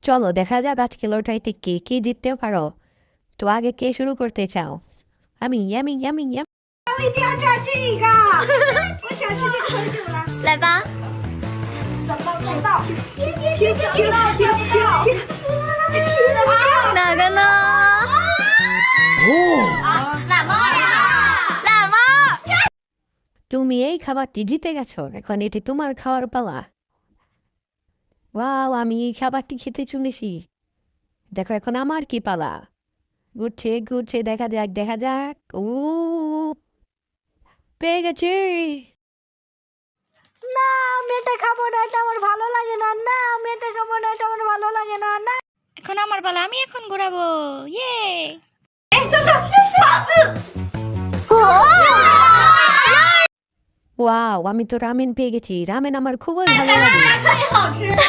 চলো দেখা যাক আজকে লটারিতে কে কে জিততে পারো। তো আগে কে শুরু করতে চাও? আমি আমি আমি আমি 我一定要占这个，我想吃这个很久了。来吧，听到，哪个呢？懒猫呀！懒猫， তুমি এই খাবারটি জিতে গেছো, এখন এটি তোমার খাওয়ার পালা। ওয়াও, আমি এই খাবারটি খেতে চলেছি। দেখো এখন আমার কি পালা। ঘুরছে ঘুরছে, দেখা যাক দেখা যাক। ও, পেয়ে গেছি। না আমি এটা খাবো না, এটা আমার ভালো লাগে না। না আমি এটা খাবো না, এটা আমার ভালো লাগে না। না এখন আমার পালা, আমি এখন ঘোরাবো। ইয়ে, ওয়াও, আমি তো রামেন পেয়ে গেছি। রামেন আমার খুবই ভালো লাগে। 太好吃了。